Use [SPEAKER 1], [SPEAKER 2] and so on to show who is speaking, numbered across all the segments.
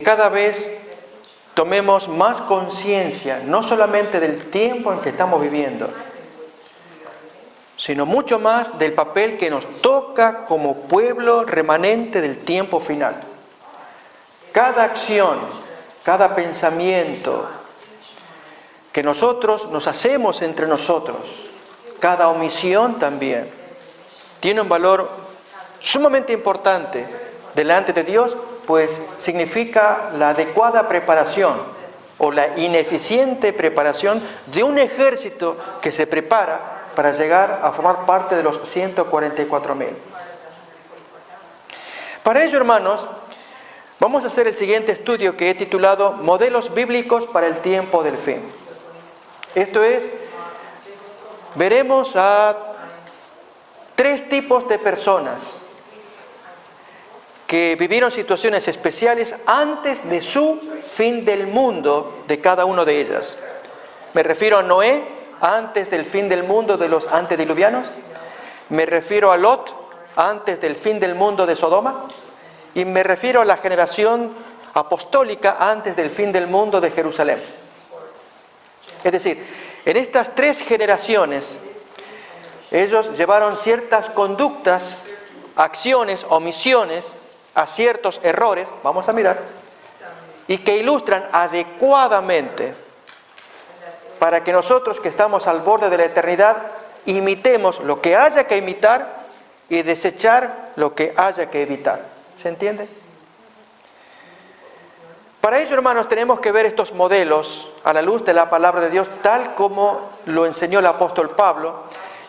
[SPEAKER 1] cada vez tomemos más conciencia, no solamente del tiempo en que estamos viviendo, sino mucho más del papel que nos toca como pueblo remanente del tiempo final. Cada acción, cada pensamiento que nosotros nos hacemos entre nosotros, cada omisión también, tiene un valor sumamente importante delante de Dios, pues significa la adecuada preparación o la ineficiente preparación de un ejército que se prepara para llegar a formar parte de los 144.000. Para ello, hermanos, vamos a hacer el siguiente estudio que he titulado Modelos bíblicos para el tiempo del fin. Esto es, veremos a 3 tipos de personas que vivieron situaciones especiales antes de su fin del mundo de cada una de ellas. Me refiero a Noé antes del fin del mundo de los antediluvianos. Me refiero a Lot antes del fin del mundo de Sodoma. Y me refiero a la generación apostólica antes del fin del mundo de Jerusalén. Es decir, en estas 3 generaciones, ellos llevaron ciertas conductas, acciones, omisiones, aciertos, errores, vamos a mirar, y que ilustran adecuadamente para que nosotros que estamos al borde de la eternidad imitemos lo que haya que imitar y desechar lo que haya que evitar. ¿Se entiende? Para ello, hermanos, tenemos que ver estos modelos a la luz de la palabra de Dios, tal como lo enseñó el apóstol Pablo,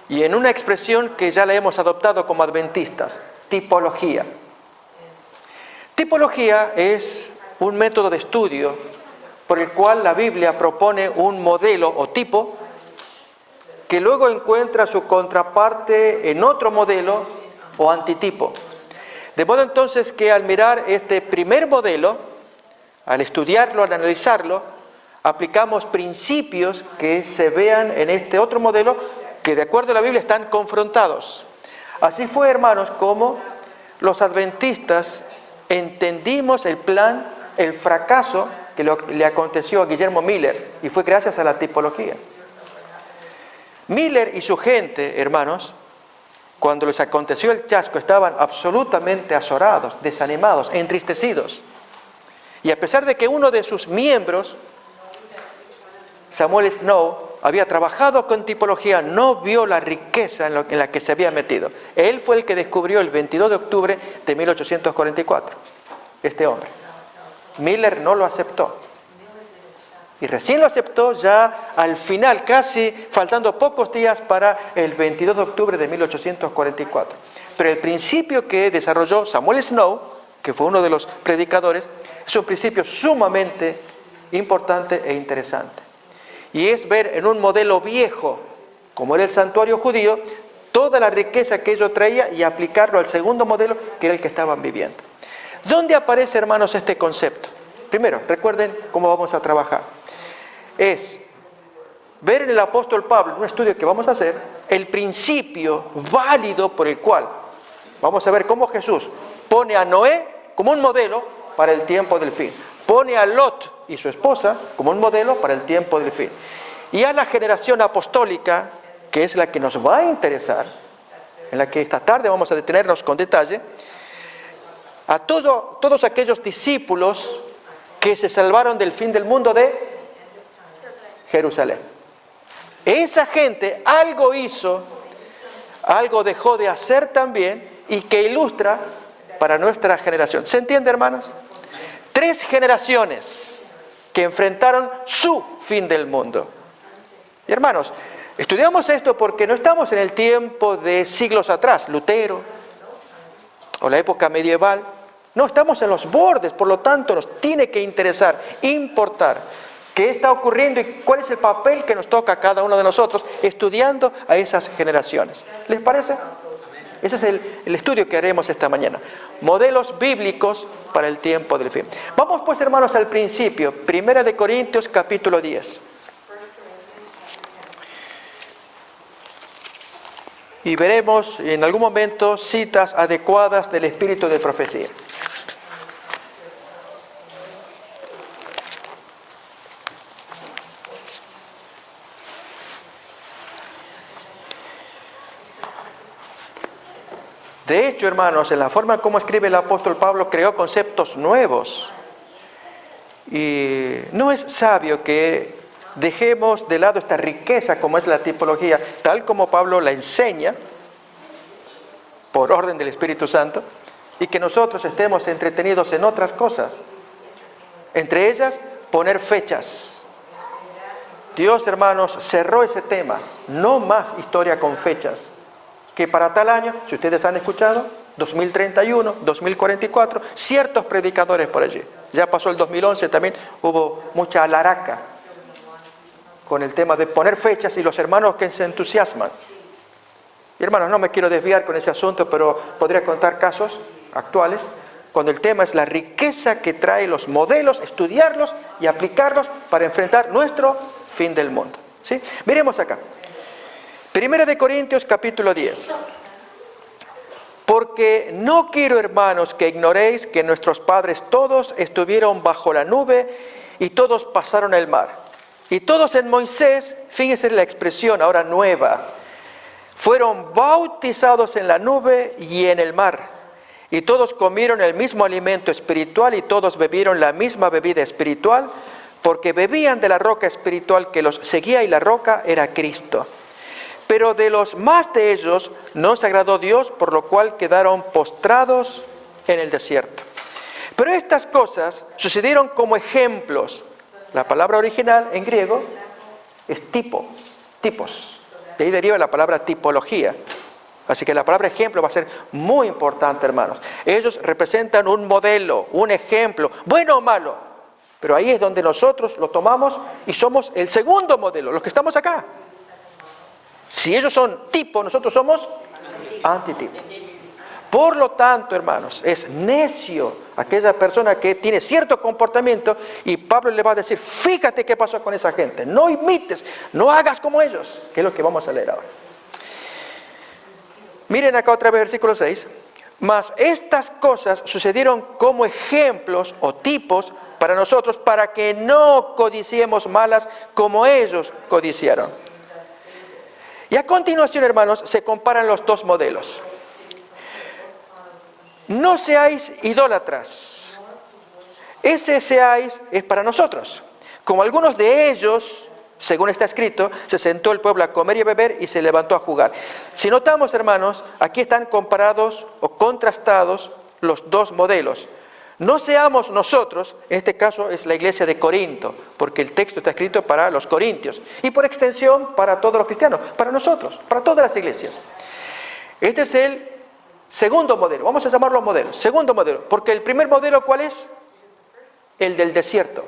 [SPEAKER 1] y en una expresión que ya la hemos adoptado como adventistas, tipología. Tipología es un método de estudio por el cual la Biblia propone un modelo o tipo que luego encuentra su contraparte en otro modelo o antitipo. De modo entonces que al mirar este primer modelo, al estudiarlo, al analizarlo, aplicamos principios que se vean en este otro modelo que de acuerdo a la Biblia están confrontados. Así fue, hermanos, como los adventistas entendimos el plan, el fracaso que le aconteció a Guillermo Miller, y fue gracias a la tipología. Miller y su gente, hermanos, cuando les aconteció el chasco, estaban absolutamente azorados, desanimados, entristecidos. Y a pesar de que uno de sus miembros, Samuel Snow, había trabajado con tipología, no vio la riqueza en la que se había metido. Él fue el que descubrió el 22 de octubre de 1844, este hombre. Miller no lo aceptó. Y recién lo aceptó ya al final, casi faltando pocos días para el 22 de octubre de 1844. Pero el principio que desarrolló Samuel Snow, que fue uno de los predicadores, es un principio sumamente importante e interesante. Y es ver en un modelo viejo, como era el santuario judío, toda la riqueza que ello traía y aplicarlo al segundo modelo, que era el que estaban viviendo. ¿Dónde aparece, hermanos, este concepto? Primero, recuerden cómo vamos a trabajar. Es ver en el apóstol Pablo, en un estudio que vamos a hacer, el principio válido por el cual vamos a ver cómo Jesús pone a Noé como un modelo para el tiempo del fin. Pone a Lot y su esposa como un modelo para el tiempo del fin. Y a la generación apostólica, que es la que nos va a interesar, en la que esta tarde vamos a detenernos con detalle, a todos aquellos discípulos que se salvaron del fin del mundo de Jerusalén. Esa gente algo hizo, algo dejó de hacer también, y que ilustra para nuestra generación. ¿Se entiende, hermanos? 3 generaciones que enfrentaron su fin del mundo. Y hermanos, estudiamos esto porque no estamos en el tiempo de siglos atrás, Lutero, o la época medieval. No, estamos en los bordes, por lo tanto nos tiene que interesar, importar qué está ocurriendo y cuál es el papel que nos toca a cada uno de nosotros estudiando a esas generaciones. ¿Les parece? Ese es el estudio que haremos esta mañana. Modelos bíblicos para el tiempo del fin. Vamos pues, hermanos, al principio. 1 Corintios capítulo 10. Y veremos en algún momento citas adecuadas del espíritu de profecía. De hecho, hermanos, en la forma como escribe el apóstol Pablo, creó conceptos nuevos. Y no es sabio que dejemos de lado esta riqueza como es la tipología, tal como Pablo la enseña, por orden del Espíritu Santo, y que nosotros estemos entretenidos en otras cosas. Entre ellas, poner fechas. Dios, hermanos, cerró ese tema. No más historia con fechas. Que para tal año, si ustedes han escuchado, 2031, 2044, ciertos predicadores por allí. Ya pasó el 2011 también, hubo mucha alaraca con el tema de poner fechas y los hermanos que se entusiasman. Y hermanos, no me quiero desviar con ese asunto, pero podría contar casos actuales cuando el tema es la riqueza que trae los modelos, estudiarlos y aplicarlos para enfrentar nuestro fin del mundo. ¿Sí? Miremos acá. Primera de Corintios capítulo 10. Porque no quiero, hermanos, que ignoréis que nuestros padres todos estuvieron bajo la nube y todos pasaron el mar. Y todos en Moisés, fíjense la expresión ahora nueva, fueron bautizados en la nube y en el mar. Y todos comieron el mismo alimento espiritual y todos bebieron la misma bebida espiritual, porque bebían de la roca espiritual que los seguía y la roca era Cristo. Pero de los más de ellos no se agradó Dios, por lo cual quedaron postrados en el desierto. Pero estas cosas sucedieron como ejemplos. La palabra original en griego es tipos. De ahí deriva la palabra tipología. Así que la palabra ejemplo va a ser muy importante, hermanos. Ellos representan un modelo, un ejemplo, bueno o malo. Pero ahí es donde nosotros lo tomamos y somos el segundo modelo, los que estamos acá. Si ellos son tipo, nosotros somos antitipo. Por lo tanto, hermanos, es necio aquella persona que tiene cierto comportamiento y Pablo le va a decir, fíjate qué pasó con esa gente, no imites, no hagas como ellos, que es lo que vamos a leer ahora. Miren acá otra vez versículo 6. Mas estas cosas sucedieron como ejemplos o tipos para nosotros, para que no codiciemos malas como ellos codiciaron. Y a continuación, hermanos, se comparan los dos modelos. No seáis idólatras. Ese seáis es para nosotros. Como algunos de ellos, según está escrito, se sentó el pueblo a comer y a beber y se levantó a jugar. Si notamos, hermanos, aquí están comparados o contrastados los dos modelos. No seamos nosotros, en este caso es la iglesia de Corinto, porque el texto está escrito para los corintios y por extensión para todos los cristianos, para nosotros, para todas las iglesias. Este es el segundo modelo, vamos a llamarlo modelo, segundo modelo, porque el primer modelo, ¿cuál es? El del desierto,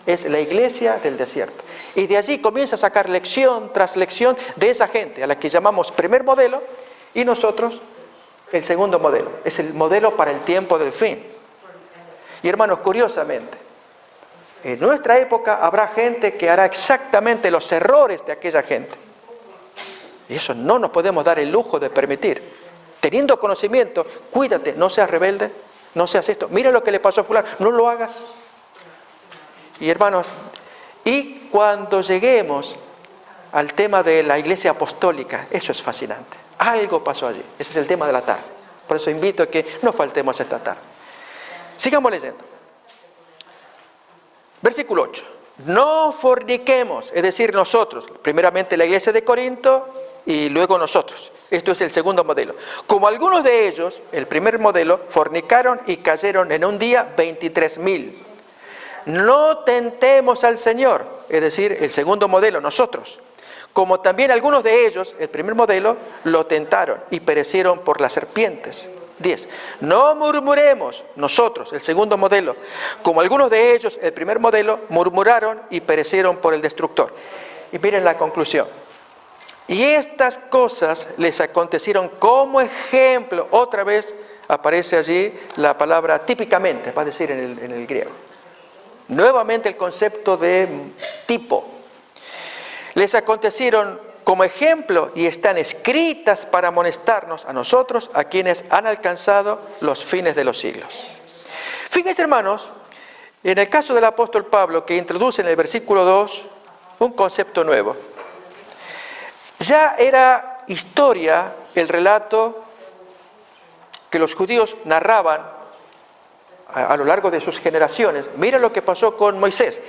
[SPEAKER 1] es la iglesia del desierto. Y de allí comienza a sacar lección tras lección de esa gente, a la que llamamos primer modelo, y nosotros el segundo modelo, es el modelo para el tiempo del fin. Y hermanos, curiosamente, en nuestra época habrá gente que hará exactamente los errores de aquella gente. Y eso no nos podemos dar el lujo de permitir. Teniendo conocimiento, cuídate, no seas rebelde, no seas esto. Mira lo que le pasó a fulano, no lo hagas. Y hermanos, y cuando lleguemos al tema de la iglesia apostólica, eso es fascinante. Algo pasó allí. Ese es el tema de la tarde. Por eso invito a que no faltemos esta tarde. Sigamos leyendo. Versículo 8. No forniquemos, es decir, nosotros, primeramente la iglesia de Corinto y luego nosotros. Esto es el segundo modelo. Como algunos de ellos, el primer modelo, fornicaron y cayeron en un día 23,000. No tentemos al Señor, es decir, el segundo modelo, nosotros. Como también algunos de ellos, el primer modelo, lo tentaron y perecieron por las serpientes. 10. No murmuremos, nosotros, el segundo modelo. Como algunos de ellos, el primer modelo, murmuraron y perecieron por el destructor. Y miren la conclusión. Y estas cosas les acontecieron como ejemplo. Otra vez aparece allí la palabra típicamente, va a decir en el griego. Nuevamente el concepto de tipo. Les acontecieron como ejemplo y están escritas para amonestarnos a nosotros, a quienes han alcanzado los fines de los siglos. Fíjense, hermanos, en el caso del apóstol Pablo, que introduce en el versículo 2 un concepto nuevo. Ya era historia el relato que los judíos narraban a lo largo de sus generaciones. Mira lo que pasó con Moisés,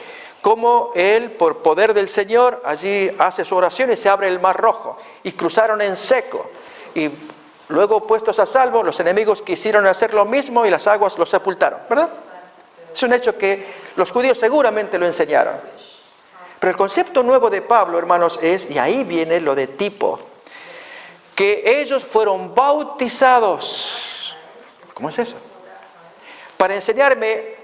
[SPEAKER 1] cómo él, por poder del Señor, allí hace su oración y se abre el mar rojo, y cruzaron en seco, y luego, puestos a salvo, los enemigos quisieron hacer lo mismo y las aguas los sepultaron, ¿verdad? Es un hecho que los judíos seguramente lo enseñaron. Pero el concepto nuevo de Pablo, hermanos, es, y ahí viene lo de tipo, que ellos fueron bautizados. ¿Cómo es eso? Para enseñarme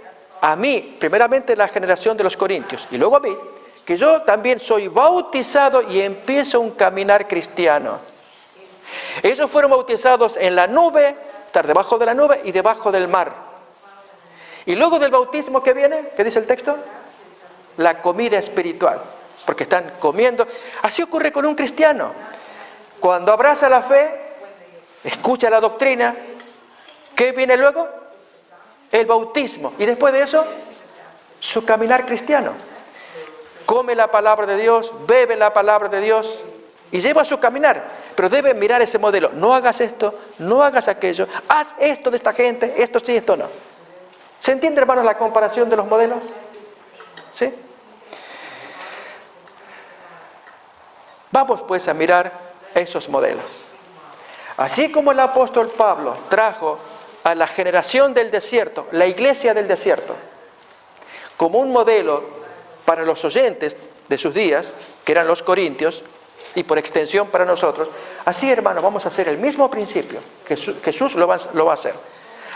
[SPEAKER 1] a mí, primeramente la generación de los corintios, y luego a mí, que yo también soy bautizado y empiezo un caminar cristiano. Ellos fueron bautizados en la nube, estar debajo de la nube y debajo del mar. Y luego del bautismo, ¿qué viene? ¿Qué dice el texto? La comida espiritual, porque están comiendo. Así ocurre con un cristiano. Cuando abraza la fe, escucha la doctrina, ¿qué viene luego? El bautismo. Y después de eso, su caminar cristiano. Come la palabra de Dios, bebe la palabra de Dios y lleva su caminar. Pero debe mirar ese modelo. No hagas esto, no hagas aquello. Haz esto de esta gente, esto sí, esto no. ¿Se entiende, hermanos, la comparación de los modelos? ¿Sí? Vamos pues a mirar esos modelos. Así como el apóstol Pablo trajo a la generación del desierto, la iglesia del desierto, como un modelo para los oyentes de sus días, que eran los corintios, y por extensión para nosotros, así, hermanos, vamos a hacer el mismo principio. Jesús lo va a hacer.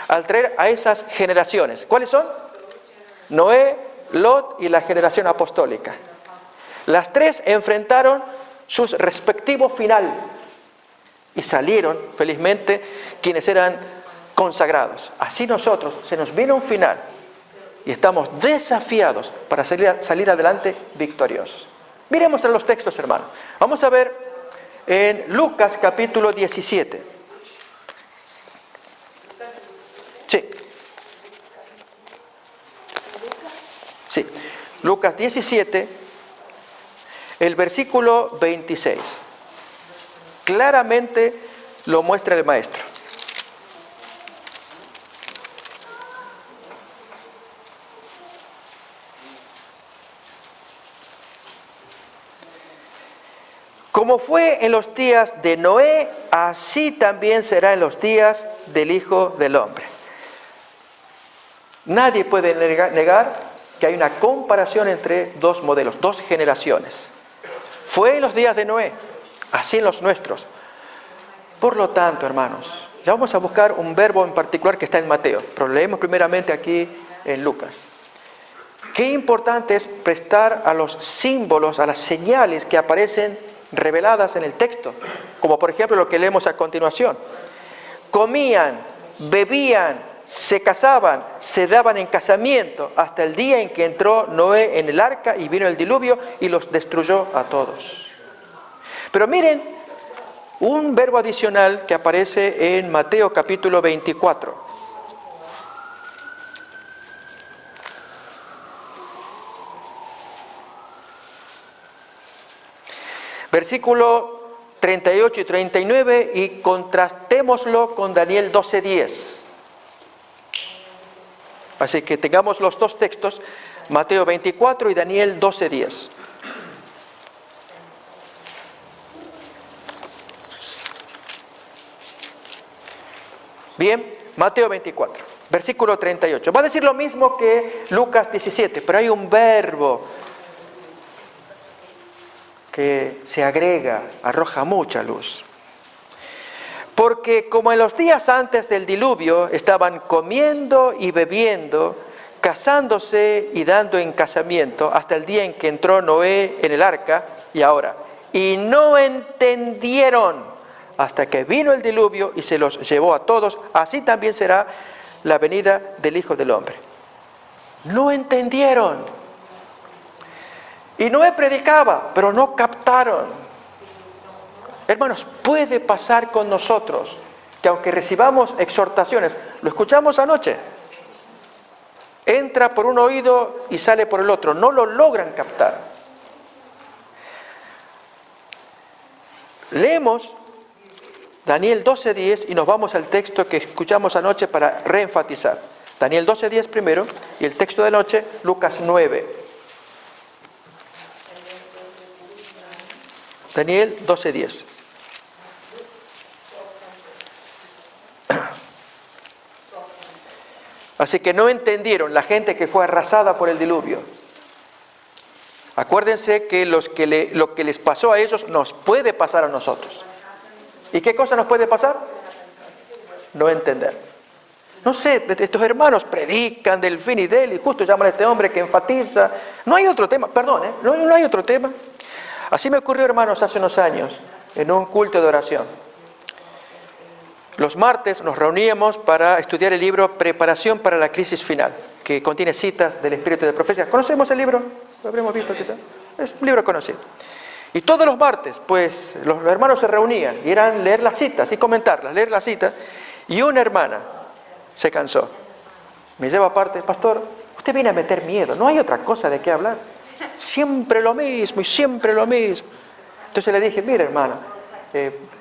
[SPEAKER 1] Al traer a esas generaciones. ¿Cuáles son? Noé, Lot y la generación apostólica. Las tres enfrentaron sus respectivos final y salieron, felizmente, quienes eran consagrados. Así nosotros, se nos viene un final y estamos desafiados para salir adelante victoriosos. Miremos a los textos, hermanos. Vamos a ver en Lucas capítulo 17. Sí. Sí. Lucas 17, el versículo 26. Claramente lo muestra el maestro. Como fue en los días de Noé, así también será en los días del Hijo del Hombre. Nadie puede negar que hay una comparación entre dos modelos, dos generaciones. Fue en los días de Noé, así en los nuestros. Por lo tanto, hermanos, ya vamos a buscar un verbo en particular que está en Mateo, pero leemos primeramente aquí en Lucas. Qué importante es prestar a los símbolos, a las señales que aparecen reveladas en el texto, como por ejemplo lo que leemos a continuación. Comían, bebían, se casaban, se daban en casamiento hasta el día en que entró Noé en el arca y vino el diluvio y los destruyó a todos. Pero miren un verbo adicional que aparece en Mateo capítulo 24. Versículo 38 y 39 y contrastémoslo con Daniel 12:10. Así que tengamos los dos textos, Mateo 24 y Daniel 12:10. Bien, Mateo 24, versículo 38. Va a decir lo mismo que Lucas 17, pero hay un verbo que se agrega, arroja mucha luz. Porque como en los días antes del diluvio estaban comiendo y bebiendo, casándose y dando en casamiento hasta el día en que entró Noé en el arca, y ahora, y no entendieron hasta que vino el diluvio y se los llevó a todos, así también será la venida del Hijo del Hombre. No entendieron. Y Noé predicaba, pero no captaron. Hermanos, puede pasar con nosotros que aunque recibamos exhortaciones, lo escuchamos anoche, entra por un oído y sale por el otro, no lo logran captar. Daniel 12:10 y nos vamos al texto que escuchamos anoche para reenfatizar. Daniel 12:10 primero y el texto de noche, Lucas 9. Daniel 12:10. Así que no entendieron la gente que fue arrasada por el diluvio. Acuérdense que lo que les pasó a ellos nos puede pasar a nosotros. ¿Y qué cosa nos puede pasar? No entender. No sé, estos hermanos predican del fin y del, y justo llaman a este hombre que enfatiza. No hay otro tema, perdón, no hay otro tema. Así me ocurrió, hermanos, hace unos años, en un culto de oración. Los martes nos reuníamos para estudiar el libro Preparación para la crisis final, que contiene citas del Espíritu de Profecía. ¿Conocemos el libro? ¿Lo habremos visto quizá? Es un libro conocido. Y todos los martes, pues, los hermanos se reunían y eran leer las citas y comentarlas, leer las citas. Y una hermana se cansó. Me lleva aparte, pastor, usted viene a meter miedo, no hay otra cosa de qué hablar. Siempre lo mismo y siempre lo mismo. Entonces le dije, mire hermano,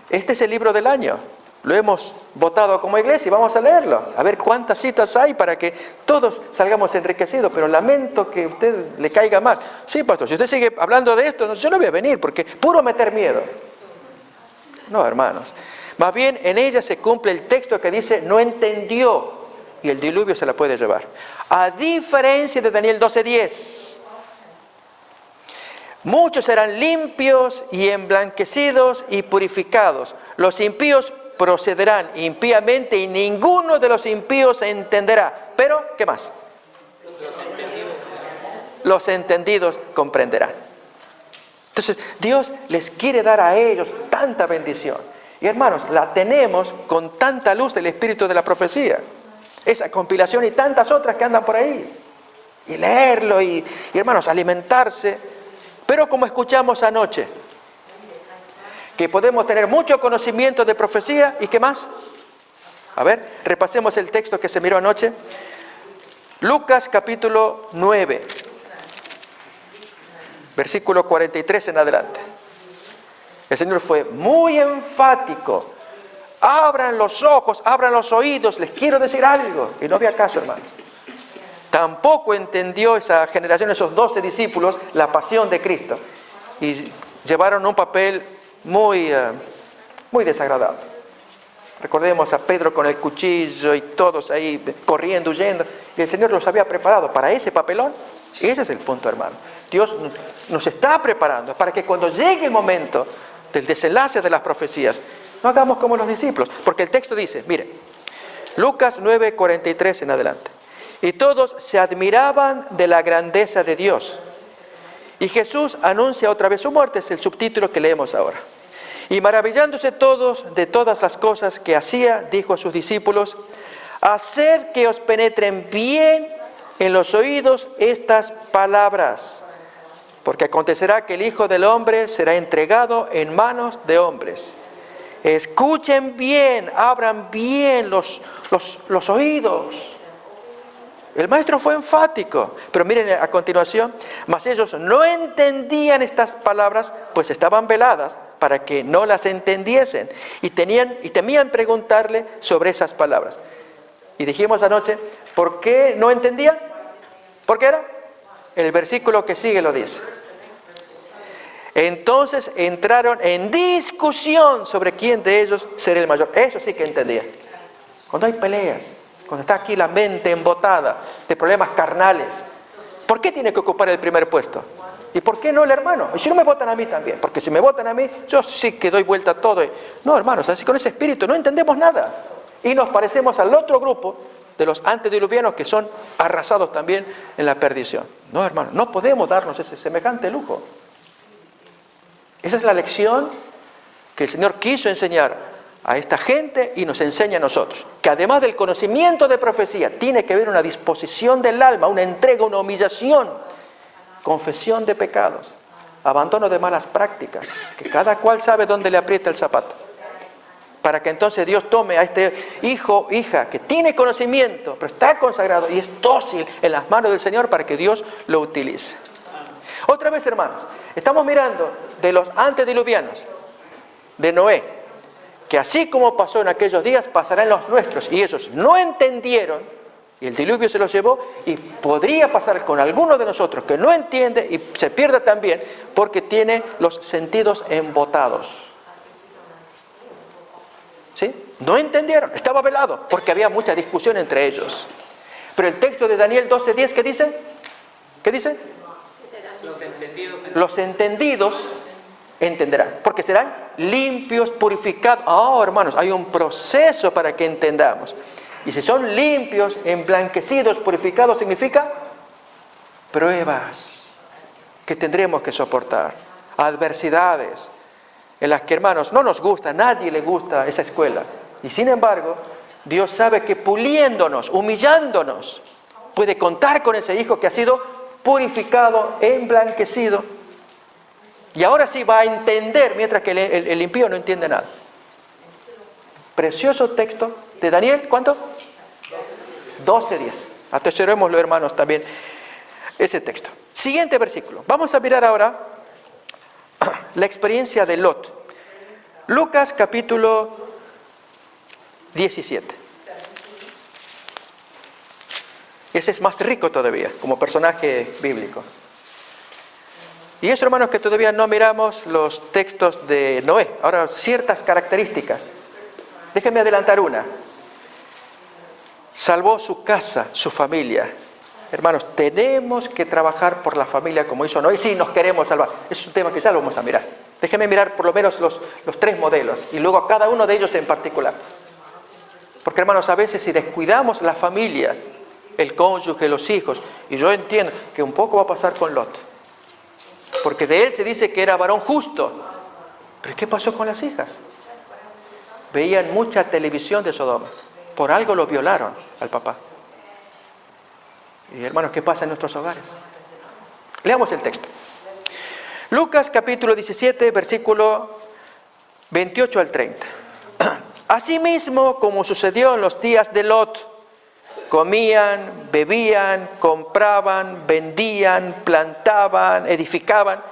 [SPEAKER 1] este es el libro del año. Lo hemos votado como iglesia y vamos a leerlo. A ver cuántas citas hay para que todos salgamos enriquecidos. Pero lamento que a usted le caiga mal. Sí, pastor, si usted sigue hablando de esto, yo no voy a venir porque puro meter miedo. No, hermanos. Más bien en ella se cumple el texto que dice, no entendió y el diluvio se la puede llevar. A diferencia de Daniel 12:10. Muchos serán limpios y emblanquecidos y purificados. Los impíos procederán impíamente y ninguno de los impíos entenderá. Pero, ¿qué más? Los entendidos comprenderán. Entonces, Dios les quiere dar a ellos tanta bendición. Y hermanos, la tenemos con tanta luz del Espíritu de la Profecía. Esa compilación y tantas otras que andan por ahí. Y leerlo y hermanos, alimentarse. Pero como escuchamos anoche, que podemos tener mucho conocimiento de profecía, ¿y qué más? A ver, repasemos el texto que se miró anoche. Lucas capítulo 9, versículo 43 en adelante. El Señor fue muy enfático. Abran los ojos, abran los oídos, les quiero decir algo. Y no había caso, hermanos. Tampoco entendió esa generación, esos 12 discípulos, la pasión de Cristo. Y llevaron un papel muy desagradable. Recordemos a Pedro con el cuchillo y todos ahí corriendo, huyendo. Y el Señor los había preparado para ese papelón. Y ese es el punto, hermano. Dios nos está preparando para que cuando llegue el momento del desenlace de las profecías, no hagamos como los discípulos. Porque el texto dice, mire, Lucas 9:43 en adelante. Y todos se admiraban de la grandeza de Dios. Y Jesús anuncia otra vez su muerte, es el subtítulo que leemos ahora. Y maravillándose todos de todas las cosas que hacía, dijo a sus discípulos, haced que os penetren bien en los oídos estas palabras, porque acontecerá que el Hijo del Hombre será entregado en manos de hombres. Escuchen bien, abran bien los oídos. El maestro fue enfático, pero miren a continuación, mas ellos no entendían estas palabras, pues estaban veladas para que no las entendiesen y temían preguntarle sobre esas palabras. Y dijimos anoche, ¿por qué no entendían? ¿Por qué era? El versículo que sigue lo dice. Entonces entraron en discusión sobre quién de ellos sería el mayor. Eso sí que entendía. Cuando hay peleas, cuando está aquí la mente embotada de problemas carnales, ¿por qué tiene que ocupar el primer puesto? ¿Y por qué no el hermano? Y si no me votan a mí también, porque si me votan a mí, yo sí que doy vuelta a todo. No, hermanos, así con ese espíritu no entendemos nada. Y nos parecemos al otro grupo de los antediluvianos que son arrasados también en la perdición. No, hermanos, no podemos darnos ese semejante lujo. Esa es la lección que el Señor quiso enseñar a esta gente y nos enseña a nosotros, que además del conocimiento de profecía, tiene que haber una disposición del alma, una entrega, una humillación, confesión de pecados, abandono de malas prácticas, que cada cual sabe dónde le aprieta el zapato, para que entonces Dios tome a este hijo, hija, que tiene conocimiento, pero está consagrado y es dócil en las manos del Señor para que Dios lo utilice. Otra vez, hermanos, estamos mirando de los antediluvianos, de Noé, que así como pasó en aquellos días, pasará en los nuestros. Y ellos no entendieron, y el diluvio se los llevó, y podría pasar con alguno de nosotros que no entiende y se pierda también, porque tiene los sentidos embotados. ¿Sí? No entendieron, estaba velado, porque había mucha discusión entre ellos. Pero el texto de Daniel 12:10, ¿qué dice? ¿Qué dice? Los entendidos entenderán, porque serán limpios, purificados. Hermanos, hay un proceso para que entendamos. Y si son limpios, emblanquecidos, purificados, significa pruebas que tendremos que soportar, adversidades en las que, hermanos, no nos gusta, a nadie le gusta esa escuela. Y sin embargo, Dios sabe que puliéndonos, humillándonos, puede contar con ese hijo que ha sido purificado, emblanquecido. Y ahora sí va a entender, mientras que el impío no entiende nada. Precioso texto de Daniel, ¿cuánto? 12:10. Atesorémoslo, hermanos, también ese texto. Siguiente versículo. Vamos a mirar ahora la experiencia de Lot. Lucas capítulo 17. Ese es más rico todavía, como personaje bíblico. Y eso, hermanos, que todavía no miramos los textos de Noé. Ahora, ciertas características. Déjenme adelantar una. Salvó su casa, su familia. Hermanos, tenemos que trabajar por la familia como hizo Noé. Sí, nos queremos salvar. Es un tema que ya lo vamos a mirar. Déjenme mirar por lo menos los 3 modelos y luego a cada uno de ellos en particular. Porque, hermanos, a veces si descuidamos la familia, el cónyuge, los hijos, y yo entiendo que un poco va a pasar con Lot. Porque de él se dice que era varón justo. Pero ¿qué pasó con las hijas? Veían mucha televisión de Sodoma. Por algo lo violaron al papá. Y hermanos, ¿qué pasa en nuestros hogares? Leamos el texto. Lucas capítulo 17, versículo 28 al 30. Asimismo, como sucedió en los días de Lot, comían, bebían, compraban, vendían, plantaban, edificaban.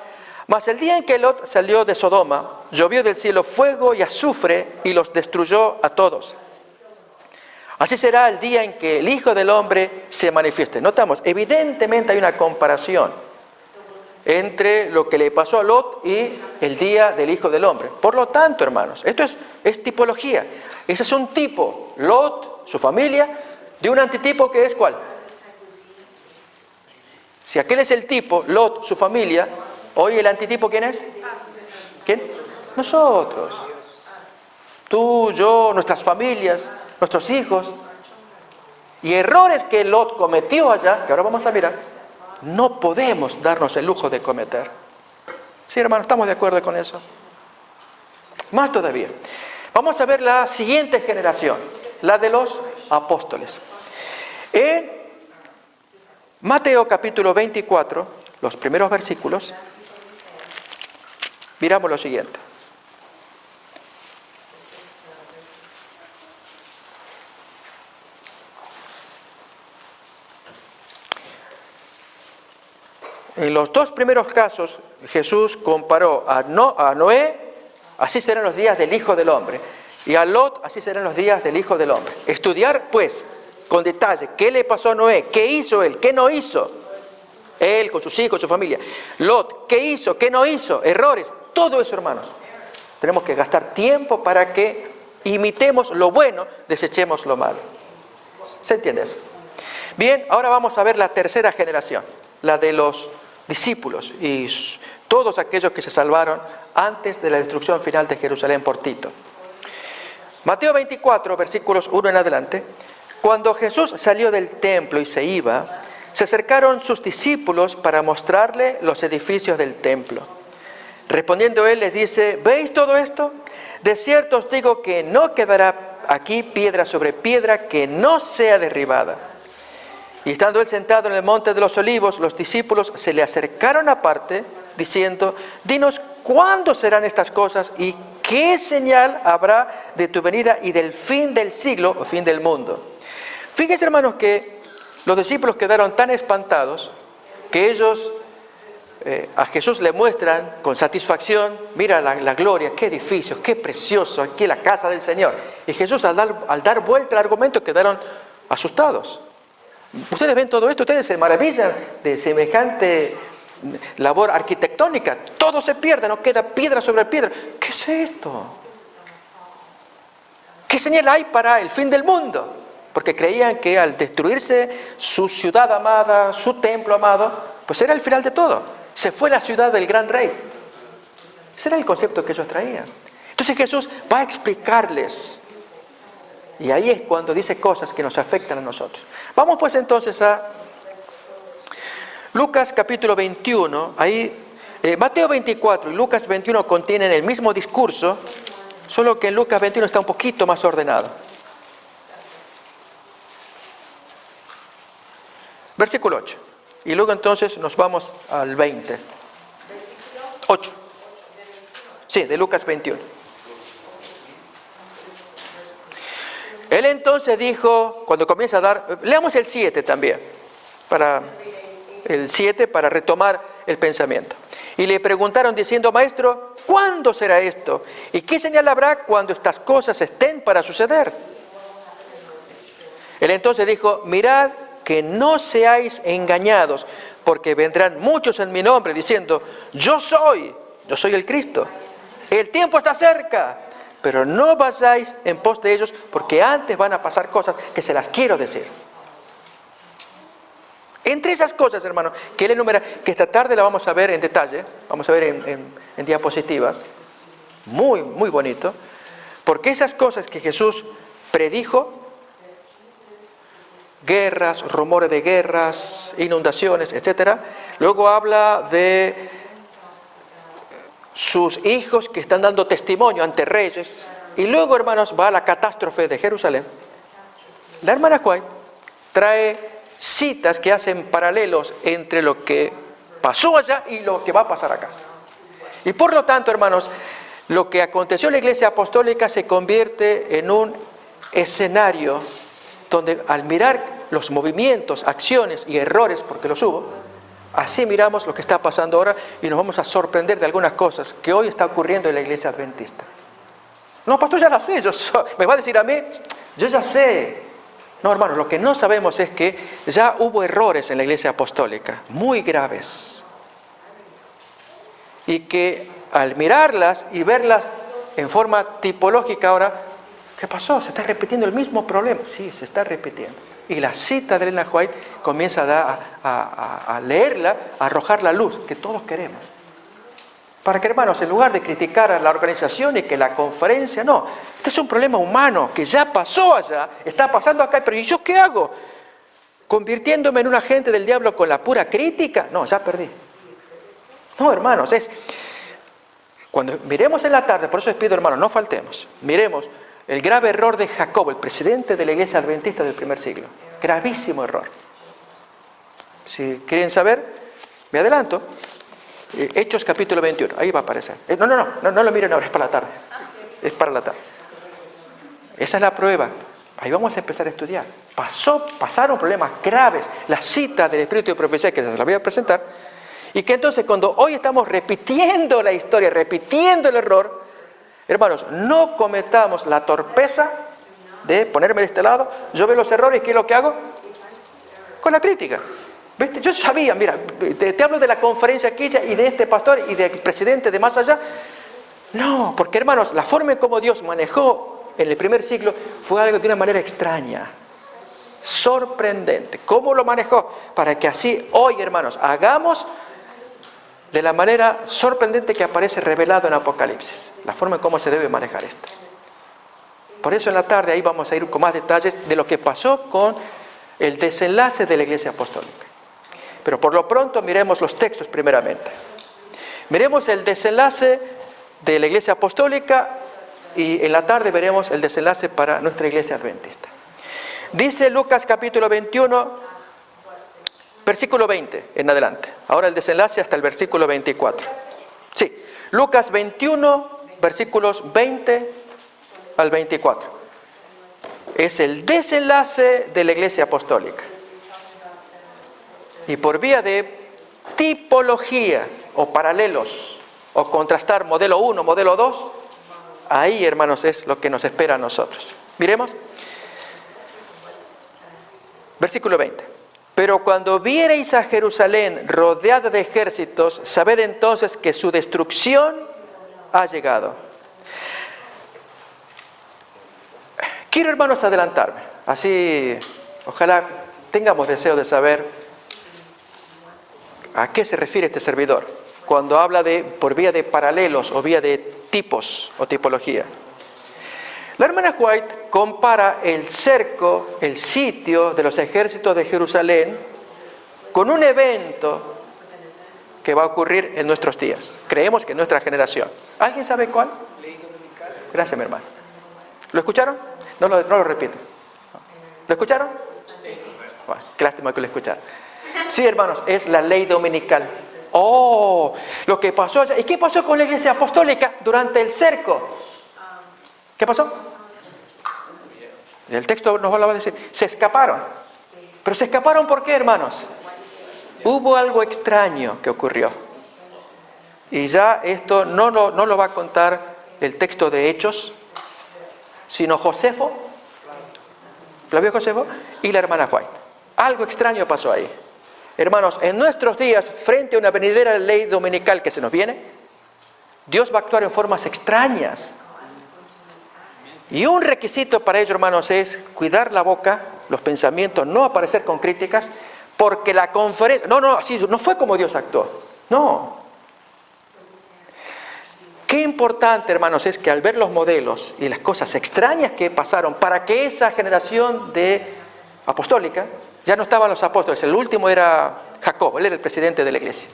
[SPEAKER 1] Mas el día en que Lot salió de Sodoma, llovió del cielo fuego y azufre y los destruyó a todos. Así será el día en que el Hijo del Hombre se manifieste. Notamos, evidentemente hay una comparación entre lo que le pasó a Lot y el día del Hijo del Hombre. Por lo tanto, hermanos, esto es tipología. Ese es un tipo, Lot, su familia, de un antitipo que es ¿cuál? Si aquel es el tipo, Lot, su familia, hoy el antitipo ¿quién es? ¿Quién? Nosotros. Tú, yo, nuestras familias, nuestros hijos. Y errores que Lot cometió allá, que ahora vamos a mirar, no podemos darnos el lujo de cometer. Sí, hermano, ¿estamos de acuerdo con eso? Más todavía. Vamos a ver la siguiente generación, la de los apóstoles. En Mateo capítulo 24, los primeros versículos, miramos lo siguiente. En los 2 primeros casos, Jesús comparó a Noé, así serán los días del Hijo del Hombre, y a Lot, así serán los días del Hijo del Hombre. Estudiar, pues, con detalle, qué le pasó a Noé, qué hizo él, qué no hizo, él con sus hijos, su familia. Lot, qué hizo, qué no hizo, errores, todo eso, hermanos. Tenemos que gastar tiempo para que imitemos lo bueno, desechemos lo malo. ¿Se entiende eso? Bien, ahora vamos a ver la tercera generación, la de los discípulos y todos aquellos que se salvaron antes de la destrucción final de Jerusalén por Tito. Mateo 24, versículos 1 en adelante. Cuando Jesús salió del templo y se iba, se acercaron sus discípulos para mostrarle los edificios del templo. Respondiendo él les dice: ¿veis todo esto? De cierto os digo que no quedará aquí piedra sobre piedra que no sea derribada. Y estando él sentado en el monte de los olivos, los discípulos se le acercaron aparte, diciendo: dinos, ¿cuándo serán estas cosas? ¿Y qué señal habrá de tu venida y del fin del siglo o fin del mundo? Fíjense, hermanos, que los discípulos quedaron tan espantados que ellos a Jesús le muestran con satisfacción, mira la gloria, qué edificios, qué precioso, aquí la casa del Señor. Y Jesús al dar vuelta al argumento quedaron asustados. Ustedes ven todo esto, ustedes se maravillan de semejante labor arquitectónica. Todo se pierde, no queda piedra sobre piedra. ¿Qué es esto? ¿Qué señal hay para el fin del mundo? Porque creían que al destruirse su ciudad amada, su templo amado, pues era el final de todo. Se fue la ciudad del gran rey. Ese era el concepto que ellos traían. Entonces Jesús va a explicarles. Y ahí es cuando dice cosas que nos afectan a nosotros. Vamos pues entonces a Lucas capítulo 21. Ahí, Mateo 24 y Lucas 21 contienen el mismo discurso, solo que en Lucas 21 está un poquito más ordenado. Versículo 8. Y luego entonces nos vamos al 20. 8. Sí, de Lucas 21. Él entonces dijo, cuando comienza a dar, leamos el 7 también, el 7 para retomar el pensamiento. Y le preguntaron diciendo, Maestro, ¿cuándo será esto? ¿Y qué señal habrá cuando estas cosas estén para suceder? Él entonces dijo, mirad que no seáis engañados, porque vendrán muchos en mi nombre diciendo, yo soy el Cristo. El tiempo está cerca, pero no vayáis en pos de ellos, porque antes van a pasar cosas que se las quiero decir. Entre esas cosas, hermano, que él enumera, que esta tarde la vamos a ver en detalle, vamos a ver en diapositivas, muy, muy bonito, porque esas cosas que Jesús predijo, guerras, rumores de guerras, inundaciones, etc. Luego habla de sus hijos que están dando testimonio ante reyes. Y luego, hermanos, va a la catástrofe de Jerusalén. La hermana White trae citas que hacen paralelos entre lo que pasó allá y lo que va a pasar acá. Y por lo tanto, hermanos, lo que aconteció en la iglesia apostólica se convierte en un escenario donde al mirar los movimientos, acciones y errores, porque los hubo, así miramos lo que está pasando ahora y nos vamos a sorprender de algunas cosas que hoy está ocurriendo en la iglesia adventista. No, pastor, ya lo sé, me va a decir a mí, yo ya sé. No, hermanos, lo que no sabemos es que ya hubo errores en la iglesia apostólica, muy graves. Y que al mirarlas y verlas en forma tipológica ahora, ¿qué pasó? ¿Se está repitiendo el mismo problema? Sí, se está repitiendo. Y la cita de Ellen White comienza a leerla, a arrojar la luz que todos queremos. Para que, hermanos, en lugar de criticar a la organización y que la conferencia, no. Este es un problema humano que ya pasó allá, está pasando acá, pero ¿y yo qué hago? ¿Convirtiéndome en un agente del diablo con la pura crítica? No, ya perdí. No, hermanos, cuando miremos en la tarde, por eso les pido, hermanos, no faltemos, miremos el grave error de Jacobo, el presidente de la iglesia adventista del primer siglo. Gravísimo error. Si quieren saber, me adelanto. Hechos capítulo 21, ahí va a aparecer. No lo miren ahora, es para la tarde. Es para la tarde. Esa es la prueba. Ahí vamos a empezar a estudiar. Pasaron problemas graves. La cita del Espíritu de Profecía, que se la voy a presentar. Y que entonces cuando hoy estamos repitiendo la historia, repitiendo el error, hermanos, no cometamos la torpeza de ponerme de este lado. Yo veo los errores, ¿qué es lo que hago? Con la crítica. ¿Viste? Yo sabía, mira, te hablo de la conferencia aquí y de este pastor y del presidente de más allá. No, porque hermanos, la forma en cómo Dios manejó en el primer siglo fue algo de una manera extraña, sorprendente. ¿Cómo lo manejó? Para que así hoy, hermanos, hagamos de la manera sorprendente que aparece revelado en Apocalipsis. La forma en cómo se debe manejar esto. Por eso en la tarde ahí vamos a ir con más detalles de lo que pasó con el desenlace de la iglesia apostólica. Pero por lo pronto miremos los textos primeramente. Miremos el desenlace de la iglesia apostólica y en la tarde veremos el desenlace para nuestra iglesia adventista. Dice Lucas capítulo 21, versículo 20 en adelante. Ahora el desenlace hasta el versículo 24. Sí, Lucas 21, versículos 20 al 24. Es el desenlace de la iglesia apostólica. Y por vía de tipología o paralelos o contrastar modelo 1, modelo 2, ahí, hermanos, es lo que nos espera a nosotros. Miremos. Versículo 20. Pero cuando viereis a Jerusalén rodeada de ejércitos, sabed entonces que su destrucción ha llegado. Quiero, hermanos, adelantarme. Así, ojalá tengamos deseo de saber a qué se refiere este servidor cuando habla de por vía de paralelos o vía de tipos o tipología. La hermana White compara el cerco, el sitio de los ejércitos de Jerusalén con un evento que va a ocurrir en nuestros días. Creemos que en nuestra generación. ¿Alguien sabe cuál? Gracias, mi hermano. ¿Lo escucharon? No lo repito. ¿Lo escucharon? Bueno, qué lástima que lo escucharon. Sí, hermanos, es la ley dominical. Oh, lo que pasó allá. ¿Y qué pasó con la iglesia apostólica durante el cerco? ¿Qué pasó? El texto nos va a decir, se escaparon. ¿Pero se escaparon por qué, hermanos? Hubo algo extraño que ocurrió. Y ya esto no lo va a contar el texto de Hechos, sino Flavio Josefo y la hermana White. Algo extraño pasó ahí. Hermanos, en nuestros días, frente a una venidera ley dominical que se nos viene, Dios va a actuar en formas extrañas. Y un requisito para ello, hermanos, es cuidar la boca, los pensamientos, no aparecer con críticas, porque la conferencia... así no fue como Dios actuó. No. Qué importante, hermanos, es que al ver los modelos y las cosas extrañas que pasaron para que esa generación de apostólica, ya no estaban los apóstoles, el último era Jacobo, él era el presidente de la iglesia.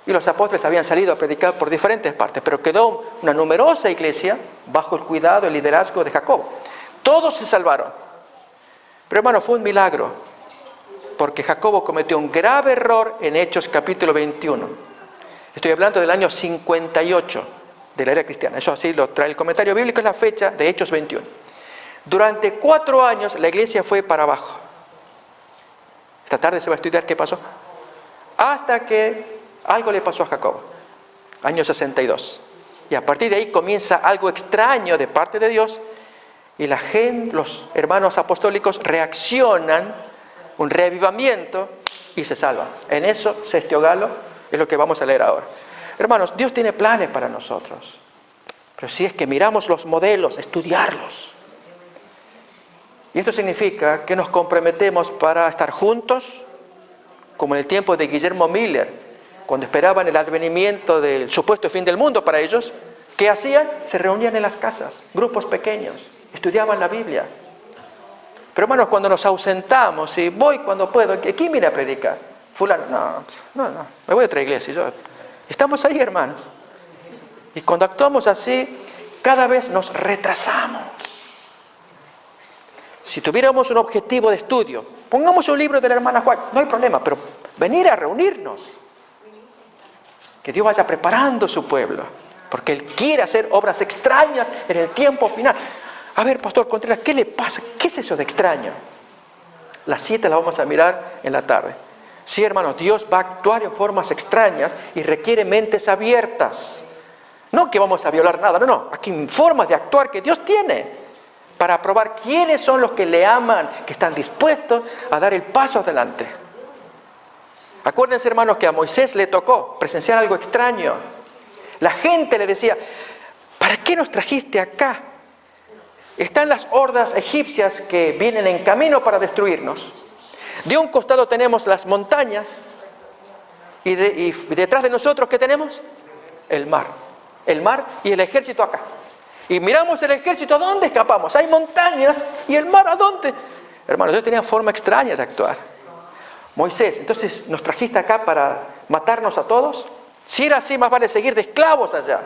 [SPEAKER 1] Y los apóstoles habían salido a predicar por diferentes partes, pero quedó una numerosa iglesia bajo el cuidado y el liderazgo de Jacobo. Todos se salvaron. Pero, hermano, fue un milagro, porque Jacobo cometió un grave error en Hechos capítulo 21. Estoy hablando del año 58 de la era cristiana. Eso así lo trae el comentario bíblico, es la fecha de Hechos 21. Durante 4 años la iglesia fue para abajo. Esta tarde se va a estudiar qué pasó. Hasta que algo le pasó a Jacobo, año 62. Y a partir de ahí comienza algo extraño de parte de Dios y la gente, los hermanos apostólicos reaccionan, un reavivamiento y se salvan. En eso, Sestio Galo, es lo que vamos a leer ahora. Hermanos, Dios tiene planes para nosotros. Pero si es que miramos los modelos, estudiarlos. Y esto significa que nos comprometemos para estar juntos, como en el tiempo de Guillermo Miller, cuando esperaban el advenimiento del supuesto fin del mundo para ellos. ¿Qué hacían? Se reunían en las casas, grupos pequeños, estudiaban la Biblia. Pero, hermanos, cuando nos ausentamos y voy cuando puedo, ¿quién viene a predicar? Fulano, no, me voy a otra iglesia. Estamos ahí, hermanos. Y cuando actuamos así, cada vez nos retrasamos. Si tuviéramos un objetivo de estudio, pongamos un libro de la hermana White, no hay problema, pero venir a reunirnos. Que Dios vaya preparando su pueblo, porque Él quiere hacer obras extrañas en el tiempo final. A ver, Pastor Contreras, ¿qué le pasa? ¿Qué es eso de extraño? Las 7 las vamos a mirar en la tarde. Sí, hermanos, Dios va a actuar en formas extrañas y requiere mentes abiertas. No que vamos a violar nada, no. Aquí formas de actuar que Dios tiene para probar quiénes son los que le aman, que están dispuestos a dar el paso adelante. Acuérdense, hermanos, que a Moisés le tocó presenciar algo extraño. La gente le decía, ¿para qué nos trajiste acá? Están las hordas egipcias que vienen en camino para destruirnos. De un costado tenemos las montañas y detrás de nosotros, ¿qué tenemos? El mar. El mar y el ejército acá. Y miramos el ejército, ¿a dónde escapamos? Hay montañas y el mar, ¿a dónde? Hermanos, ellos tenían forma extraña de actuar. Moisés, entonces, ¿nos trajiste acá para matarnos a todos? Si era así, más vale seguir de esclavos allá.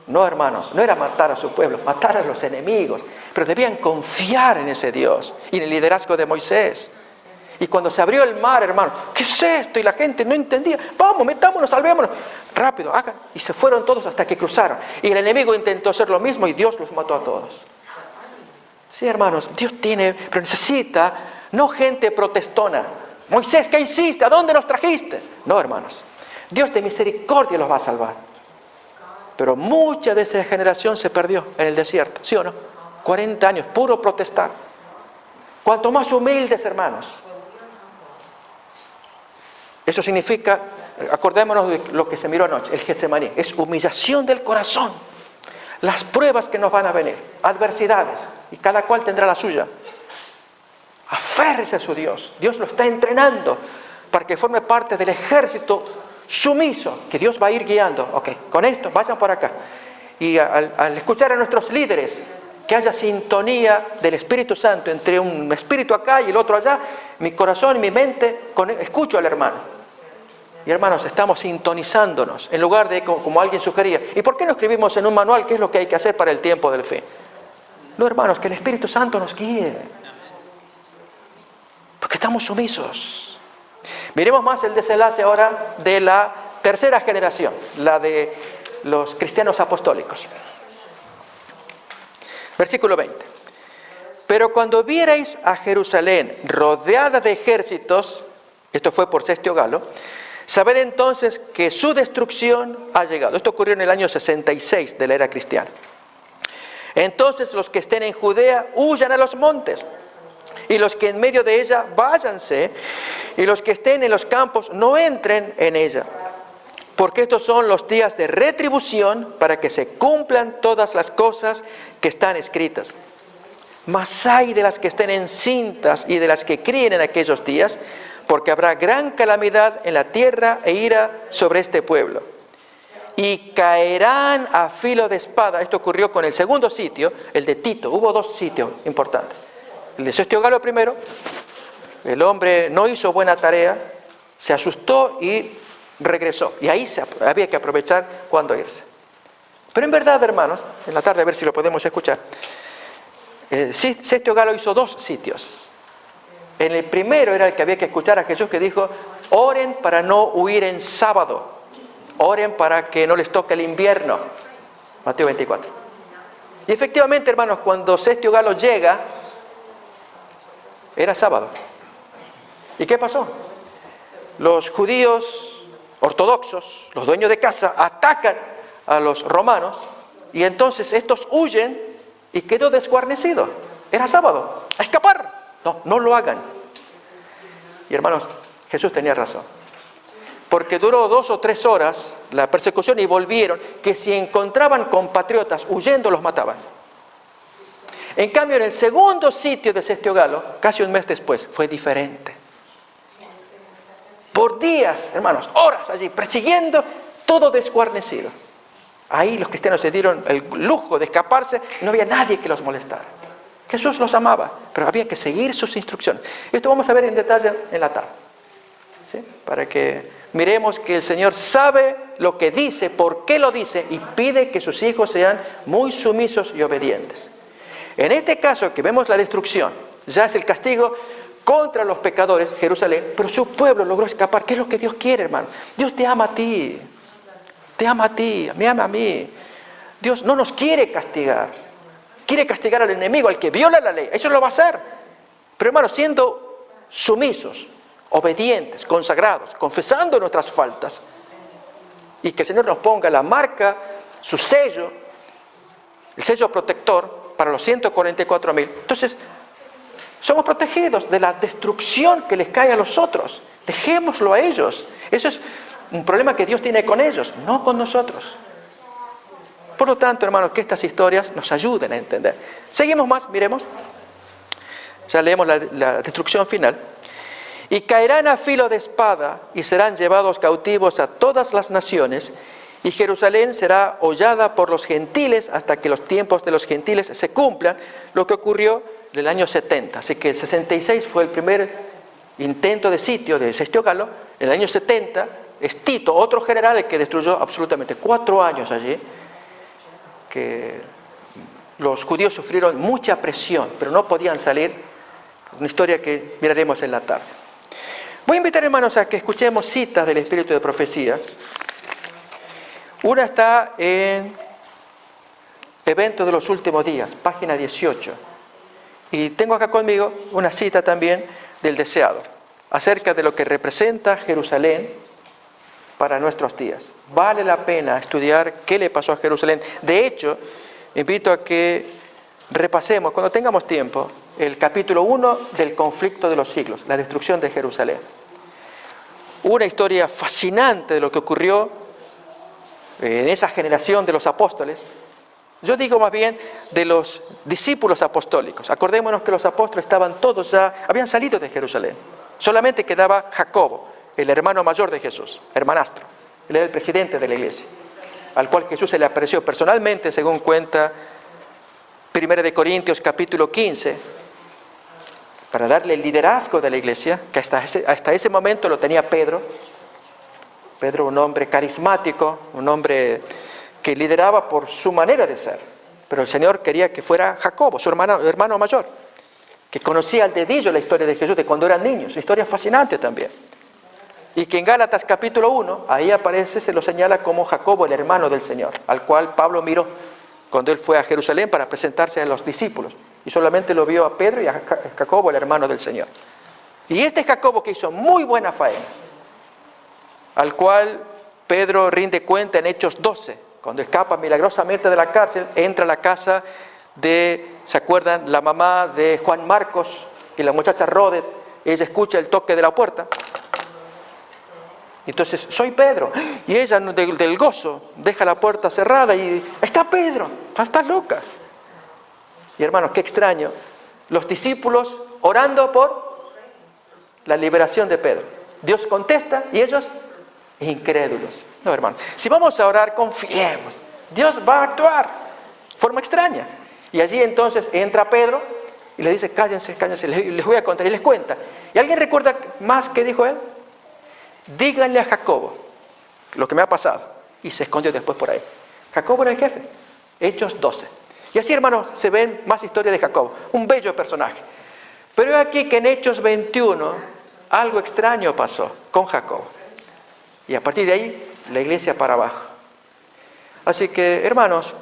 [SPEAKER 1] No, hermanos, no era matar a su pueblo, matar a los enemigos. Pero debían confiar en ese Dios y en el liderazgo de Moisés. Y cuando se abrió el mar, hermano, ¿qué es esto? Y la gente no entendía. Vamos, metámonos, salvémonos. Rápido, hagan. Y se fueron todos hasta que cruzaron. Y el enemigo intentó hacer lo mismo y Dios los mató a todos. Sí, hermanos, Dios tiene, pero necesita no gente protestona. Moisés, ¿qué hiciste? ¿A dónde nos trajiste? No, hermanos. Dios de misericordia los va a salvar. Pero mucha de esa generación se perdió en el desierto, ¿sí o no? 40 años, puro protestar. Cuanto más humildes, hermanos. Eso significa, acordémonos de lo que se miró anoche, el Getsemaní. Es humillación del corazón. Las pruebas que nos van a venir, adversidades, y cada cual tendrá la suya. Aférrese a su Dios. Dios lo está entrenando para que forme parte del ejército sumiso que Dios va a ir guiando. Ok, con esto, vayan por acá. Y al escuchar a nuestros líderes, que haya sintonía del Espíritu Santo entre un espíritu acá y el otro allá, mi corazón y mi mente, escucho al hermano. Y hermanos, estamos sintonizándonos en lugar de como alguien sugería. ¿Y por qué no escribimos en un manual qué es lo que hay que hacer para el tiempo del fin? No, hermanos, que el Espíritu Santo nos guíe. Porque estamos sumisos. Miremos más el desenlace ahora de la tercera generación, la de los cristianos apostólicos. Versículo 20. Pero cuando vierais a Jerusalén rodeada de ejércitos, esto fue por Sestio Galo, sabed entonces que su destrucción ha llegado. Esto ocurrió en el año 66 de la era cristiana. Entonces los que estén en Judea huyan a los montes, y los que en medio de ella váyanse, y los que estén en los campos no entren en ella. Porque estos son los días de retribución para que se cumplan todas las cosas que están escritas. Mas ay de las que estén encintas y de las que críen en aquellos días, porque habrá gran calamidad en la tierra e ira sobre este pueblo. Y caerán a filo de espada. Esto ocurrió con el segundo sitio, el de Tito. Hubo dos sitios importantes. El de Sestio Galo primero. El hombre no hizo buena tarea, se asustó y regresó. Y ahí había que aprovechar cuando irse. Pero en verdad, hermanos, en la tarde a ver si lo podemos escuchar, Sestio Galo hizo dos sitios. En el primero era el que había que escuchar a Jesús que dijo, oren para no huir en sábado, oren para que no les toque el invierno. Mateo 24. Y efectivamente, hermanos, cuando Sestio Galo llega, era sábado. ¿Y qué pasó? Los judíos ortodoxos, los dueños de casa, atacan a los romanos y entonces estos huyen y quedó desguarnecido. Era sábado. ¡A escapar! No, no lo hagan. Y hermanos, Jesús tenía razón. Porque duró 2 o 3 horas la persecución y volvieron, que si encontraban compatriotas huyendo los mataban. En cambio, en el segundo sitio de Sestio Galo, casi un mes después, fue diferente. Por días, hermanos, horas allí, persiguiendo, todo desguarnecido. Ahí los cristianos se dieron el lujo de escaparse, no había nadie que los molestara. Jesús los amaba, pero había que seguir sus instrucciones. Esto vamos a ver en detalle en la tarde, ¿sí? Para que miremos que el Señor sabe lo que dice, por qué lo dice, y pide que sus hijos sean muy sumisos y obedientes. En este caso, que vemos la destrucción, ya es el castigo contra los pecadores, Jerusalén, pero su pueblo logró escapar. ¿Qué es lo que Dios quiere, hermano? Dios te ama a ti, te ama a ti, me ama a mí. Dios no nos quiere castigar, quiere castigar al enemigo, al que viola la ley. Eso lo va a hacer. Pero, hermano, siendo sumisos, obedientes, consagrados, confesando nuestras faltas, y que el Señor nos ponga la marca, su sello, el sello protector para los 144.000. Entonces, somos protegidos de la destrucción que les cae a los otros. Dejémoslo a ellos. Eso es un problema que Dios tiene con ellos, no con nosotros. Por lo tanto, hermanos, que estas historias nos ayuden a entender. Seguimos más, miremos. Ya leemos la destrucción final. Y caerán a filo de espada y serán llevados cautivos a todas las naciones, y Jerusalén será hollada por los gentiles hasta que los tiempos de los gentiles se cumplan, lo que ocurrió en el año 70. Así que el 66 fue el primer intento de sitio de Sestio Galo. En el año 70 es Tito, otro general, el que destruyó absolutamente 4 años allí, que los judíos sufrieron mucha presión, pero no podían salir. Una historia que miraremos en la tarde. Voy a invitar, hermanos, a que escuchemos citas del Espíritu de Profecía. Una está en Eventos de los Últimos Días, página 18. Y tengo acá conmigo una cita también del deseado. acerca de lo que representa Jerusalén para nuestros días. Vale la pena estudiar qué le pasó a Jerusalén. De hecho, invito a que repasemos, cuando tengamos tiempo, el capítulo 1 del conflicto de los siglos, la destrucción de Jerusalén. Una historia fascinante de lo que ocurrió en esa generación de los apóstoles. Yo digo más bien de los discípulos apostólicos. Acordémonos que los apóstoles estaban todos ya, habían salido de Jerusalén. Solamente quedaba Jacobo, el hermano mayor de Jesús, hermanastro. Él era el presidente de la iglesia, al cual Jesús se le apareció personalmente, según cuenta 1 Corintios capítulo 15, para darle el liderazgo de la iglesia, que hasta ese momento lo tenía Pedro. Pedro, un hombre carismático, un hombre que lideraba por su manera de ser. Pero el Señor quería que fuera Jacobo, su hermano mayor, que conocía al dedillo la historia de Jesús de cuando eran niños, una historia fascinante también. Y que en Gálatas capítulo 1, ahí aparece, se lo señala como Jacobo, el hermano del Señor, al cual Pablo miró cuando él fue a Jerusalén para presentarse a los discípulos. Y solamente lo vio a Pedro y a Jacobo, el hermano del Señor. Y este Jacobo que hizo muy buena faena, al cual Pedro rinde cuenta en Hechos 12, cuando escapa milagrosamente de la cárcel, entra a la casa de, ¿se acuerdan? La mamá de Juan Marcos y la muchacha Rodet, ella escucha el toque de la puerta. Entonces, soy Pedro. Y ella del gozo deja la puerta cerrada y está Pedro, está loca. Y hermanos, qué extraño, los discípulos orando por la liberación de Pedro. Dios contesta y ellos incrédulos. No, hermano, si vamos a orar, confiemos. Dios va a actuar de forma extraña. Y allí entonces entra Pedro y le dice, cállense, cállense, les voy a contar. Y les cuenta. ¿Y alguien recuerda más qué dijo él? Díganle a Jacobo lo que me ha pasado. Y se escondió después por ahí. Jacobo era el jefe. Hechos 12. Y así, hermanos, se ven más historias de Jacobo. Un bello personaje. Pero aquí que en Hechos 21 algo extraño pasó con Jacobo. Y a partir de ahí, la iglesia para abajo. Así que, hermanos,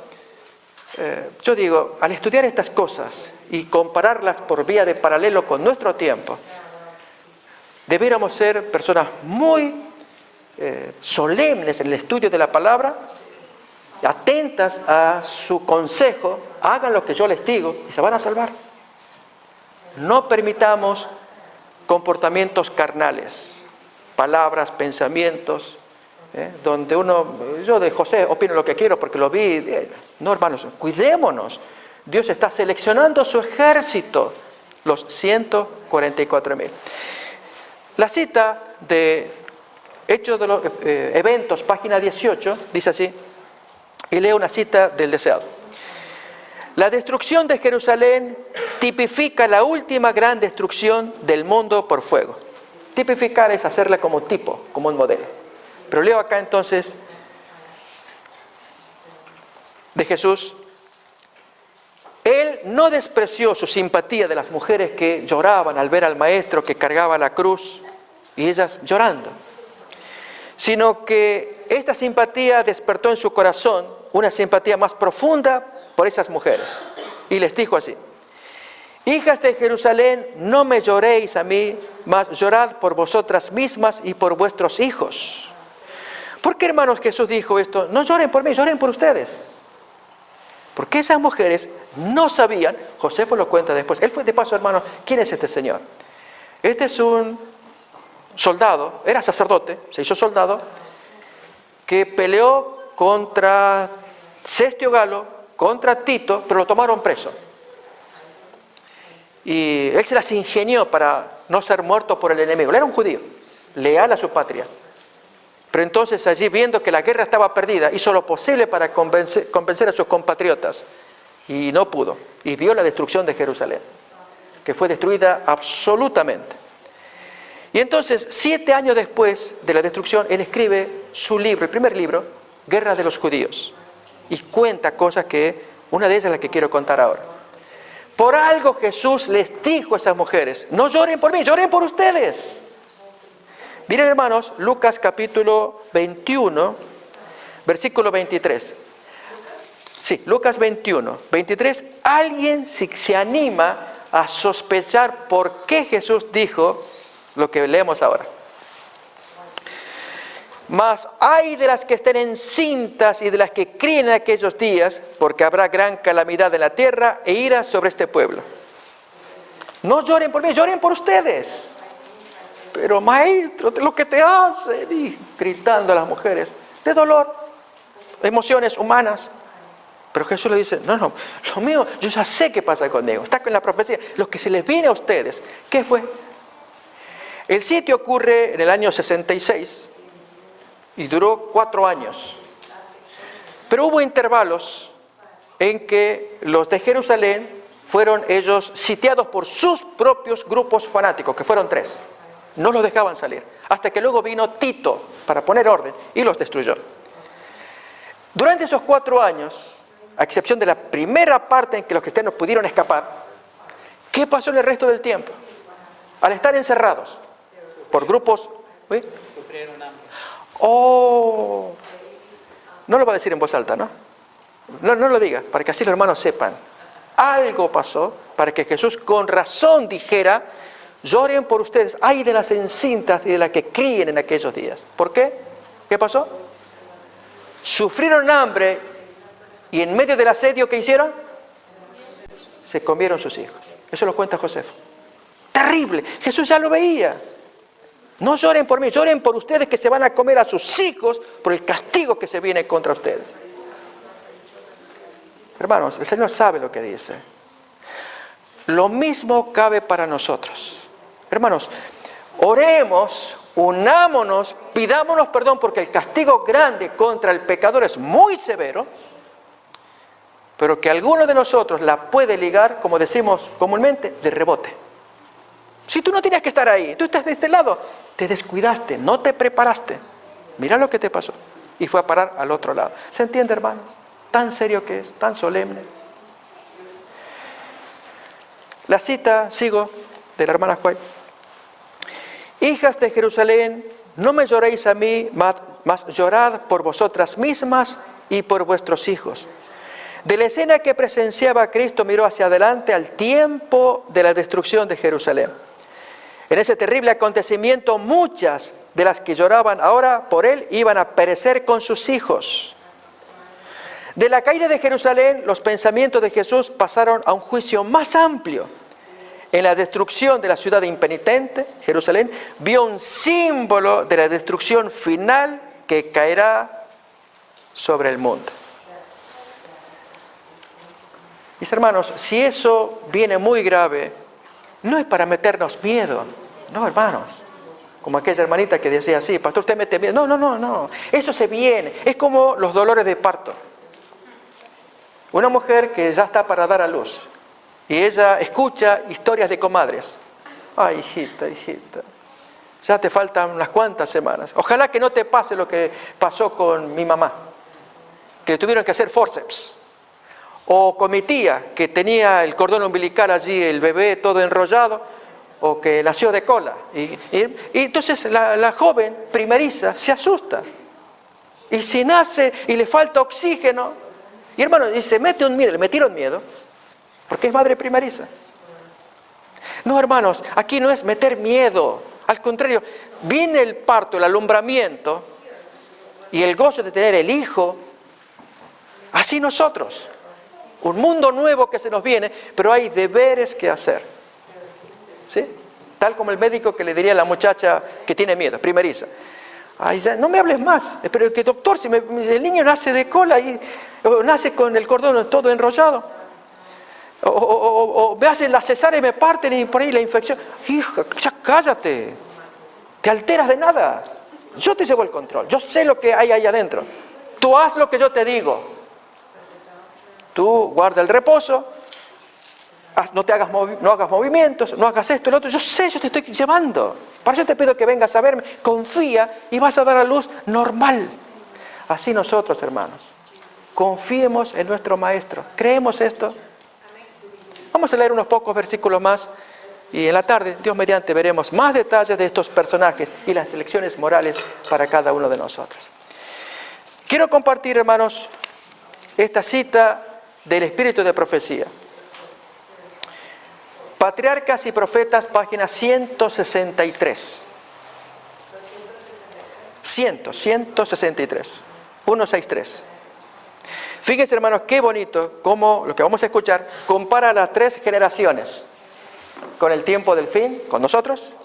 [SPEAKER 1] yo digo, al estudiar estas cosas y compararlas por vía de paralelo con nuestro tiempo, debiéramos ser personas muy solemnes en el estudio de la palabra, atentas a su consejo, hagan lo que yo les digo y se van a salvar. No permitamos comportamientos carnales, palabras, pensamientos, donde yo de José opino lo que quiero porque lo vi. No, hermanos, cuidémonos. Dios está seleccionando su ejército, los 144,000. La cita de Hechos de los Eventos, página 18, dice así, y leo una cita del deseado. La destrucción de Jerusalén tipifica la última gran destrucción del mundo por fuego. Tipificar es hacerla como tipo, como un modelo. Pero leo acá entonces de Jesús. Él no despreció su simpatía de las mujeres que lloraban al ver al maestro que cargaba la cruz y ellas llorando, sino que esta simpatía despertó en su corazón una simpatía más profunda por esas mujeres. Y les dijo así: hijas de Jerusalén, no me lloréis a mí, mas llorad por vosotras mismas y por vuestros hijos. ¿Por qué, hermanos, Jesús dijo esto? No lloren por mí, lloren por ustedes. Porque esas mujeres no sabían, Josefo lo cuenta después, él fue de paso, hermano, ¿quién es este señor? Este es un soldado, era sacerdote, se hizo soldado, que peleó contra Cestio Galo, contra Tito, pero lo tomaron preso. Y él se las ingenió para no ser muerto por el enemigo. Él era un judío, leal a su patria. Pero entonces allí, viendo que la guerra estaba perdida, hizo lo posible para convencer a sus compatriotas. Y no pudo. Y vio la destrucción de Jerusalén, que fue destruida absolutamente. Y entonces, 7 años después de la destrucción, él escribe su libro, el primer libro, Guerra de los Judíos. Y cuenta cosas que, una de ellas es la que quiero contar ahora. Por algo Jesús les dijo a esas mujeres: no lloren por mí, lloren por ustedes. Miren, hermanos, Lucas capítulo 21, versículo 23. Sí, Lucas 21, 23. Alguien si se anima a sospechar por qué Jesús dijo lo que leemos ahora. Mas ay de las que estén encintas y de las que críen en aquellos días, porque habrá gran calamidad en la tierra e ira sobre este pueblo. No lloren por mí, lloren por ustedes. Pero maestro, lo que te hacen, y gritando a las mujeres, de dolor, emociones humanas. Pero Jesús le dice, no, lo mío, yo ya sé qué pasa conmigo, está con la profecía, lo que se les viene a ustedes. ¿Qué fue? El sitio ocurre en el año 66 y duró 4 años. Pero hubo intervalos en que los de Jerusalén fueron ellos sitiados por sus propios grupos fanáticos, que fueron 3. No los dejaban salir, hasta que luego vino Tito para poner orden y los destruyó. Durante esos 4 años, a excepción de la primera parte en que los cristianos pudieron escapar, ¿qué pasó en el resto del tiempo? Al estar encerrados por grupos... ¿sí?
[SPEAKER 2] Sufrieron hambre.
[SPEAKER 1] ¡Oh! No lo va a decir en voz alta, ¿no? No lo diga, para que así los hermanos sepan. Algo pasó para que Jesús con razón dijera, lloren por ustedes, ay de las encintas y de las que críen en aquellos días. ¿Por qué? ¿Qué pasó? Sufrieron hambre y en medio del asedio, ¿qué hicieron? Se comieron sus hijos. Eso lo cuenta Josefo. Terrible. Jesús ya lo veía. No lloren por mí, lloren por ustedes que se van a comer a sus hijos por el castigo que se viene contra ustedes. Hermanos, el Señor sabe lo que dice. Lo mismo cabe para nosotros. Hermanos, oremos, unámonos, pidámonos perdón porque el castigo grande contra el pecador es muy severo, pero que alguno de nosotros la puede ligar, como decimos comúnmente, de rebote. Si tú no tenías que estar ahí, tú estás de este lado, te descuidaste, no te preparaste. Mira lo que te pasó. Y fue a parar al otro lado. ¿Se entiende, hermanos? Tan serio que es, tan solemne. La cita, sigo, de la hermana White. Hijas de Jerusalén, no me lloréis a mí, mas llorad por vosotras mismas y por vuestros hijos. De la escena que presenciaba Cristo miró hacia adelante al tiempo de la destrucción de Jerusalén. En ese terrible acontecimiento, muchas de las que lloraban ahora por él iban a perecer con sus hijos. De la caída de Jerusalén, los pensamientos de Jesús pasaron a un juicio más amplio. En la destrucción de la ciudad impenitente, Jerusalén, vio un símbolo de la destrucción final que caerá sobre el mundo. Mis hermanos, si eso viene muy grave, no es para meternos miedo. No, hermanos. Como aquella hermanita que decía así, pastor, usted mete miedo. No. Eso se viene. Es como los dolores de parto. Una mujer que ya está para dar a luz. Y ella escucha historias de comadres. Ay, hijita. Ya te faltan unas cuantas semanas. Ojalá que no te pase lo que pasó con mi mamá. Que le tuvieron que hacer forceps. O con mi tía, que tenía el cordón umbilical allí, el bebé todo enrollado, o que nació de cola. Y entonces la joven primeriza se asusta. Y si nace y le falta oxígeno, y hermano, y se mete un miedo, le metieron miedo, porque es madre primeriza. No, hermanos, aquí no es meter miedo. Al contrario, viene el parto, el alumbramiento, y el gozo de tener el hijo. Así nosotros. Un mundo nuevo que se nos viene, pero hay deberes que hacer. ¿Sí? Tal como el médico que le diría a la muchacha que tiene miedo, primeriza. Ay, ya, no me hables más. Pero que doctor, si el niño nace de cola o nace con el cordón todo enrollado. O me hacen la cesárea y me parten y por ahí la infección. Hija, ya cállate. Te alteras de nada. Yo te llevo el control. Yo sé lo que hay ahí adentro. Tú haz lo que yo te digo. Tú guarda el reposo, no hagas movimientos, no hagas esto, lo otro. Yo sé, yo te estoy llevando. Para eso te pido que vengas a verme. Confía y vas a dar a luz normal. Así nosotros, hermanos. Confiemos en nuestro Maestro. ¿Creemos esto? Vamos a leer unos pocos versículos más. Y en la tarde, Dios mediante, veremos más detalles de estos personajes y las lecciones morales para cada uno de nosotros. Quiero compartir, hermanos, esta cita del espíritu de profecía. Patriarcas y Profetas, página 163. 163. 163. Fíjense, hermanos, qué bonito cómo lo que vamos a escuchar compara las tres generaciones con el tiempo del fin, con nosotros,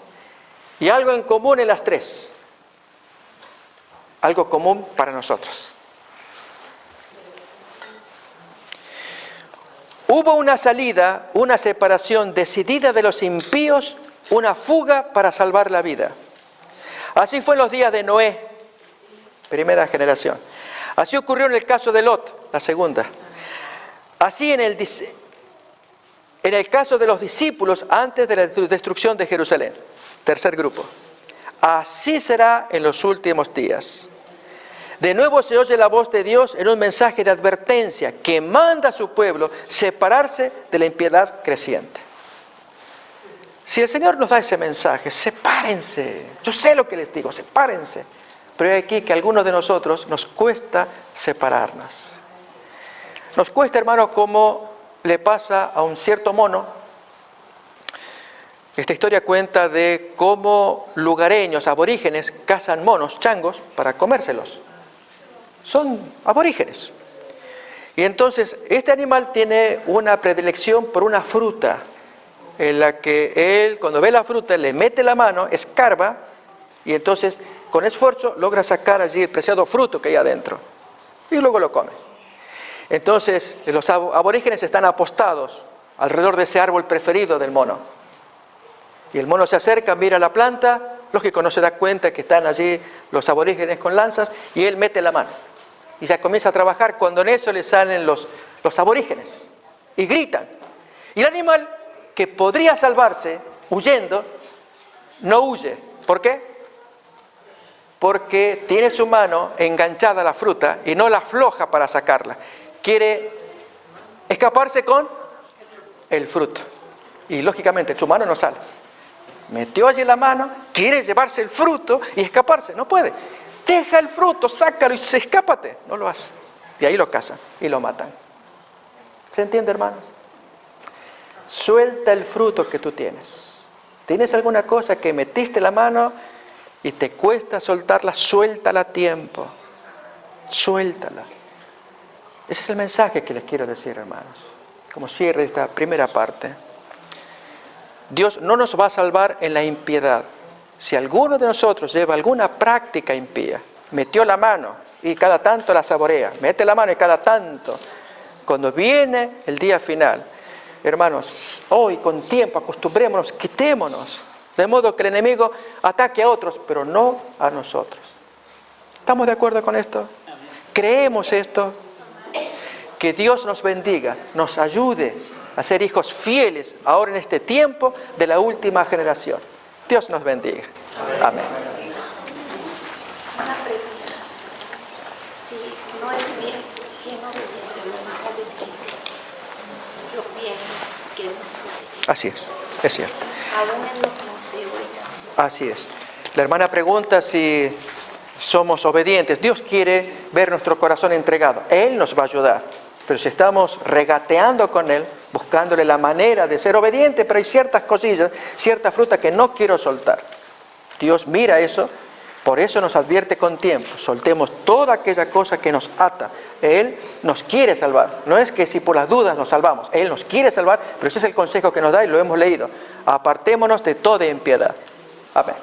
[SPEAKER 1] y algo en común en las tres. Algo común para nosotros. Hubo una salida, una separación decidida de los impíos, una fuga para salvar la vida. Así fue en los días de Noé, primera generación. Así ocurrió en el caso de Lot, la segunda. Así en el caso de los discípulos antes de la destrucción de Jerusalén, tercer grupo. Así será en los últimos días. De nuevo se oye la voz de Dios en un mensaje de advertencia que manda a su pueblo separarse de la impiedad creciente. Si el Señor nos da ese mensaje, sepárense. Yo sé lo que les digo, sepárense. Pero hay aquí que a algunos de nosotros nos cuesta separarnos. Nos cuesta, hermanos, como le pasa a un cierto mono. Esta historia cuenta de cómo lugareños, aborígenes, cazan monos, changos, para comérselos. Son aborígenes. Y entonces, este animal tiene una predilección por una fruta, en la que él, cuando ve la fruta, le mete la mano, escarba, y entonces, con esfuerzo, logra sacar allí el preciado fruto que hay adentro. Y luego lo come. Entonces, los aborígenes están apostados alrededor de ese árbol preferido del mono. Y el mono se acerca, mira la planta, lógico, no se da cuenta que están allí los aborígenes con lanzas, y él mete la mano. Y ya comienza a trabajar, cuando en eso le salen los aborígenes. Y gritan. Y el animal, que podría salvarse huyendo, no huye. ¿Por qué? Porque tiene su mano enganchada a la fruta y no la afloja para sacarla. Quiere escaparse con el fruto. Y lógicamente su mano no sale. Metió allí la mano, quiere llevarse el fruto y escaparse. No puede. Deja el fruto, sácalo y escápate. No lo hace. Y ahí lo cazan y lo matan. ¿Se entiende, hermanos? Suelta el fruto que tú tienes. ¿Tienes alguna cosa que metiste la mano y te cuesta soltarla? Suéltala a tiempo. Suéltala. Ese es el mensaje que les quiero decir, hermanos. Como cierre esta primera parte. Dios no nos va a salvar en la impiedad. Si alguno de nosotros lleva alguna práctica impía, metió la mano y cada tanto la saborea, mete la mano y cada tanto, cuando viene el día final, hermanos, hoy con tiempo acostumbrémonos, quitémonos, de modo que el enemigo ataque a otros, pero no a nosotros. ¿Estamos de acuerdo con esto? ¿Creemos esto? Que Dios nos bendiga, nos ayude a ser hijos fieles ahora en este tiempo de la última generación. Dios nos bendiga. Amén.
[SPEAKER 2] Una pregunta. Si no es bien, ¿quién obediente? No obediente. Yo pienso que no.
[SPEAKER 1] Así es cierto.
[SPEAKER 2] Aún en los motivos.
[SPEAKER 1] Así es. La hermana pregunta si somos obedientes. Dios quiere ver nuestro corazón entregado. Él nos va a ayudar. Pero si estamos regateando con Él, buscándole la manera de ser obediente, pero hay ciertas cosillas, cierta fruta que no quiero soltar. Dios mira eso, por eso nos advierte con tiempo. Soltemos toda aquella cosa que nos ata. Él nos quiere salvar. No es que si por las dudas nos salvamos. Él nos quiere salvar, pero ese es el consejo que nos da y lo hemos leído. Apartémonos de toda impiedad. Amén.